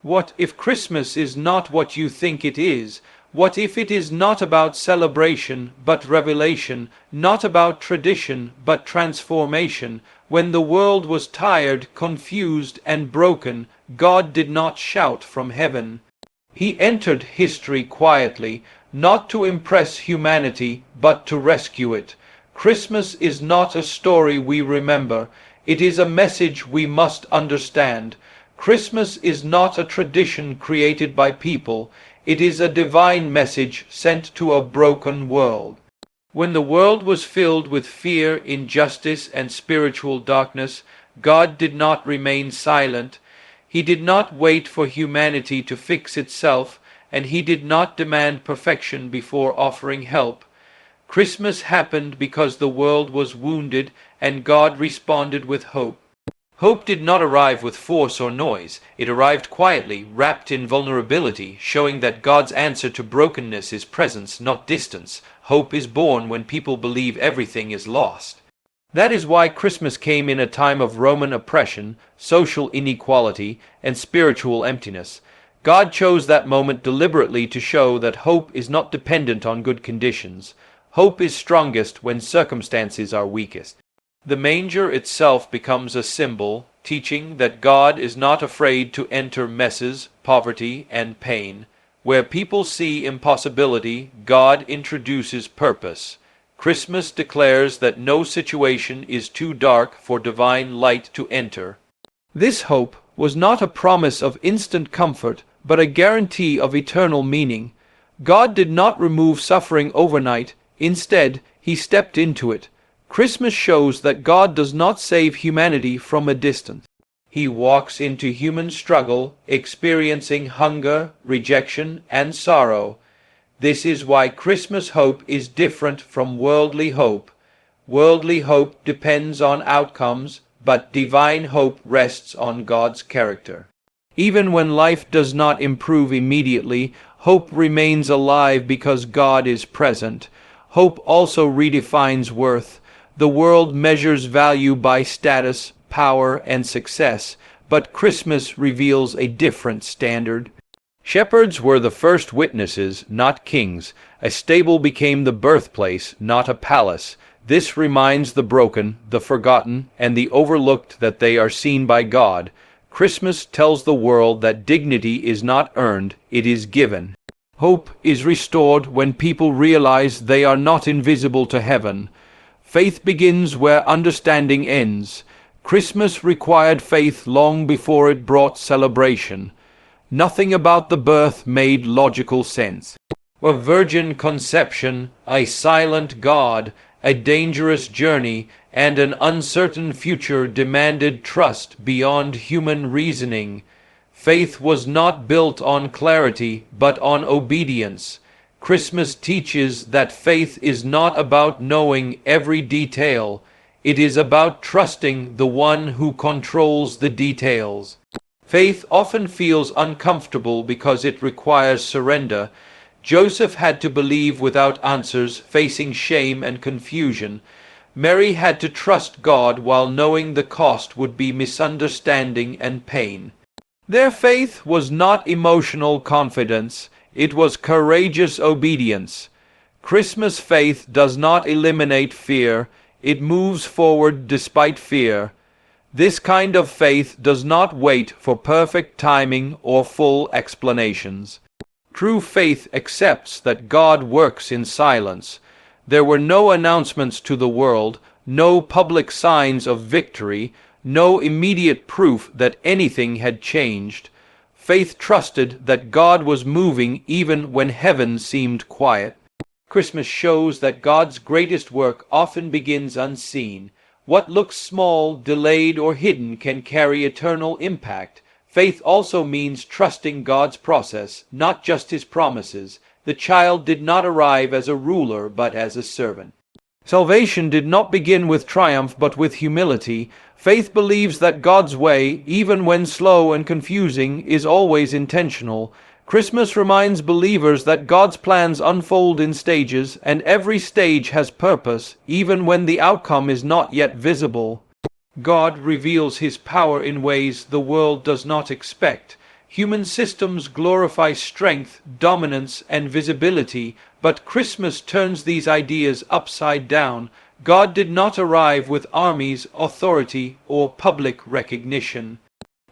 What if Christmas is not what you think it is? What if it is not about celebration, but revelation, not about tradition, but transformation? When the world was tired, confused, and broken, God did not shout from heaven. He entered history quietly, not to impress humanity, but to rescue it. Christmas is not a story we remember. It is a message we must understand. Christmas is not a tradition created by people. It is a divine message sent to a broken world. When the world was filled with fear, injustice, and spiritual darkness, God did not remain silent. He did not wait for humanity to fix itself, and he did not demand perfection before offering help. Christmas happened because the world was wounded, and God responded with hope. Hope did not arrive with force or noise. It arrived quietly, wrapped in vulnerability, showing that God's answer to brokenness is presence, not distance. Hope is born when people believe everything is lost. That is why Christmas came in a time of Roman oppression, social inequality, and spiritual emptiness. God chose that moment deliberately to show that hope is not dependent on good conditions. Hope is strongest when circumstances are weakest. The manger itself becomes a symbol, teaching that God is not afraid to enter messes, poverty, and pain. Where people see impossibility, God introduces purpose. Christmas declares that no situation is too dark for divine light to enter. This hope was not a promise of instant comfort, but a guarantee of eternal meaning. God did not remove suffering overnight. Instead, he stepped into it. Christmas shows that God does not save humanity from a distance. He walks into human struggle, experiencing hunger, rejection, and sorrow. This is why Christmas hope is different from worldly hope. Worldly hope depends on outcomes, but divine hope rests on God's character. Even when life does not improve immediately, hope remains alive because God is present. Hope also redefines worth. The world measures value by status, power, and success, but Christmas reveals a different standard. Shepherds were the first witnesses, not kings. A stable became the birthplace, not a palace. This reminds the broken, the forgotten, and the overlooked that they are seen by God. Christmas tells the world that dignity is not earned, it is given. Hope is restored when people realize they are not invisible to heaven. Faith begins where understanding ends. Christmas required faith long before it brought celebration. Nothing about the birth made logical sense. A virgin conception, a silent God, a dangerous journey, and an uncertain future demanded trust beyond human reasoning. Faith was not built on clarity, but on obedience. Christmas teaches that faith is not about knowing every detail. It is about trusting the one who controls the details. Faith often feels uncomfortable because it requires surrender. Joseph had to believe without answers, facing shame and confusion. Mary had to trust God while knowing the cost would be misunderstanding and pain. Their faith was not emotional confidence. It was courageous obedience. Christmas faith does not eliminate fear. It moves forward despite fear. This kind of faith does not wait for perfect timing or full explanations. True faith accepts that God works in silence. There were no announcements to the world, no public signs of victory, no immediate proof that anything had changed. Faith trusted that God was moving even when heaven seemed quiet. Christmas shows that God's greatest work often begins unseen. What looks small, delayed, or hidden can carry eternal impact. Faith also means trusting God's process, not just his promises. The child did not arrive as a ruler, but as a servant. Salvation did not begin with triumph, but with humility. Faith believes that God's way, even when slow and confusing, is always intentional. Christmas reminds believers that God's plans unfold in stages, and every stage has purpose, even when the outcome is not yet visible. God reveals his power in ways the world does not expect. Human systems glorify strength, dominance, and visibility, but Christmas turns these ideas upside down. God did not arrive with armies, authority, or public recognition.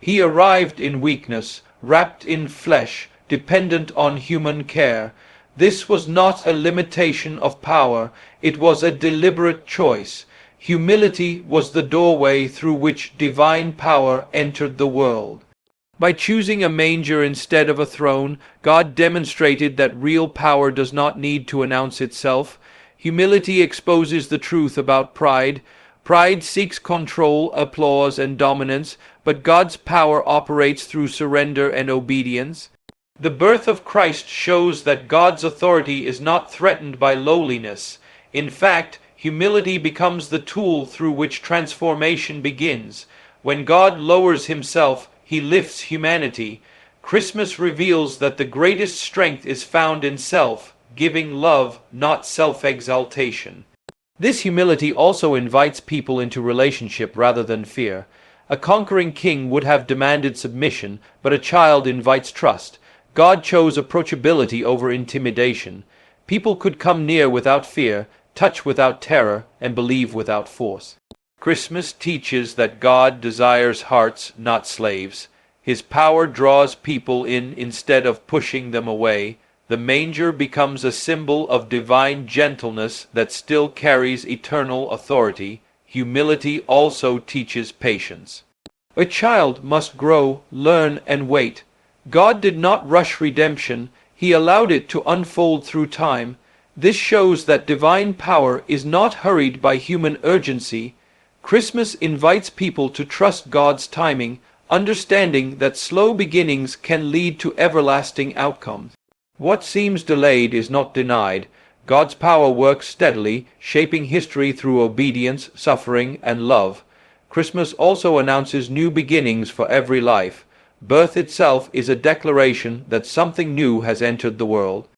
He arrived in weakness, wrapped in flesh, dependent on human care. This was not a limitation of power, it was a deliberate choice. Humility was the doorway through which divine power entered the world. By choosing a manger instead of a throne, God demonstrated that real power does not need to announce itself. Humility exposes the truth about pride. Pride seeks control, applause, and dominance, but God's power operates through surrender and obedience. The birth of Christ shows that God's authority is not threatened by lowliness. In fact, humility becomes the tool through which transformation begins. When God lowers himself, he lifts humanity. Christmas reveals that the greatest strength is found in self-giving love, not self-exaltation. This humility also invites people into relationship rather than fear. A conquering king would have demanded submission, but a child invites trust. God chose approachability over intimidation. People could come near without fear, touch without terror, and believe without force. Christmas teaches that God desires hearts, not slaves. His power draws people in instead of pushing them away. The manger becomes a symbol of divine gentleness that still carries eternal authority. Humility also teaches patience. A child must grow, learn, and wait. God did not rush redemption. He allowed it to unfold through time. This shows that divine power is not hurried by human urgency. Christmas invites people to trust God's timing, understanding that slow beginnings can lead to everlasting outcomes. What seems delayed is not denied. God's power works steadily, shaping history through obedience, suffering, and love. Christmas also announces new beginnings for every life. Birth itself is a declaration that something new has entered the world.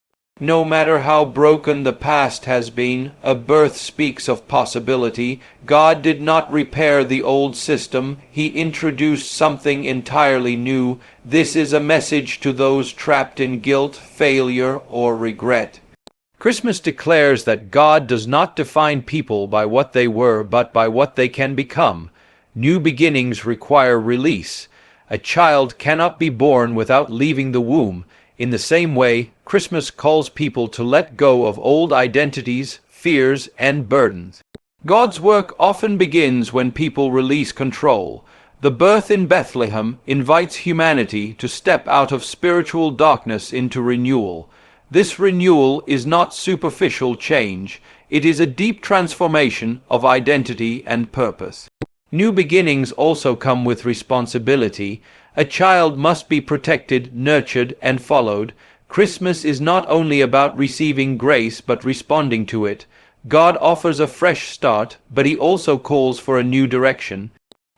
No matter how broken the past has been, a birth speaks of possibility. God did not repair the old system. He introduced something entirely new. This is a message to those trapped in guilt, failure, or regret. Christmas declares that God does not define people by what they were, but by what they can become. New beginnings require release. A child cannot be born without leaving the womb. In the same way, Christmas calls people to let go of old identities, fears, and burdens. God's work often begins when people release control. The birth in Bethlehem invites humanity to step out of spiritual darkness into renewal. This renewal is not superficial change. It is a deep transformation of identity and purpose. New beginnings also come with responsibility. A child must be protected, nurtured, and followed. Christmas is not only about receiving grace but responding to it. God offers a fresh start, but he also calls for a new direction.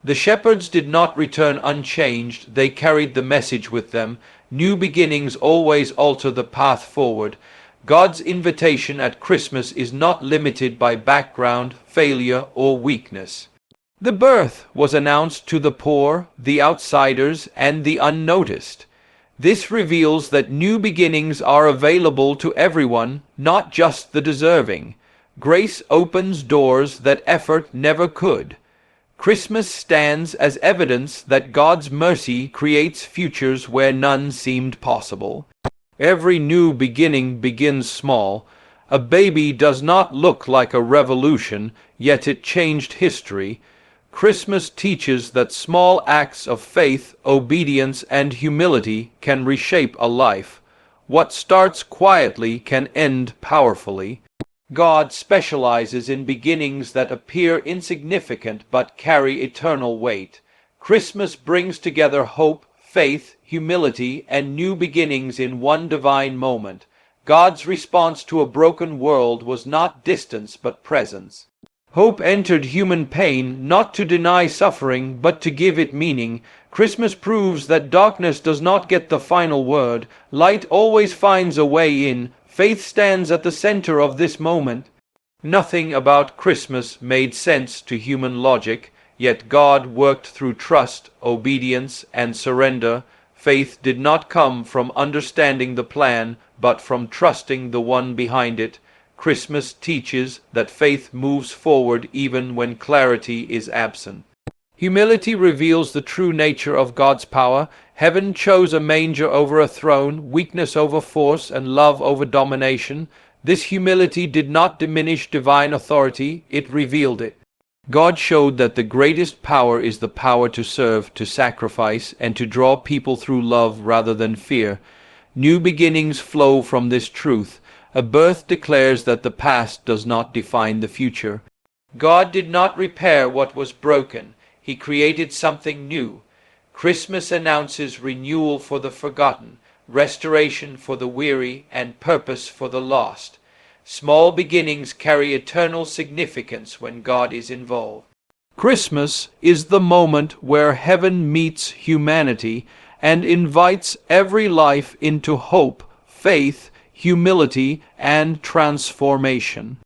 The shepherds did not return unchanged. They carried the message with them. New beginnings always alter the path forward. God's invitation at Christmas is not limited by background, failure, or weakness. The birth was announced to the poor, the outsiders, and the unnoticed. This reveals that new beginnings are available to everyone, not just the deserving. Grace opens doors that effort never could. Christmas stands as evidence that God's mercy creates futures where none seemed possible. Every new beginning begins small. A baby does not look like a revolution, yet it changed history. Christmas teaches that small acts of faith, obedience, and humility can reshape a life. What starts quietly can end powerfully. God specializes in beginnings that appear insignificant but carry eternal weight. Christmas brings together hope, faith, humility, and new beginnings in one divine moment. God's response to a broken world was not distance but presence. Hope entered human pain not to deny suffering, but to give it meaning. Christmas proves that darkness does not get the final word. Light always finds a way in. Faith stands at the center of this moment. Nothing about Christmas made sense to human logic, yet God worked through trust, obedience, and surrender. Faith did not come from understanding the plan, but from trusting the one behind it. Christmas teaches that faith moves forward even when clarity is absent. Humility reveals the true nature of God's power. Heaven chose a manger over a throne, weakness over force, and love over domination. This humility did not diminish divine authority, it revealed it. God showed that the greatest power is the power to serve, to sacrifice, and to draw people through love rather than fear. New beginnings flow from this truth. A birth declares that the past does not define the future. God did not repair what was broken. He created something new. Christmas announces renewal for the forgotten, restoration for the weary, and purpose for the lost. Small beginnings carry eternal significance when God is involved. Christmas is the moment where heaven meets humanity and invites every life into hope, faith, humility, and transformation.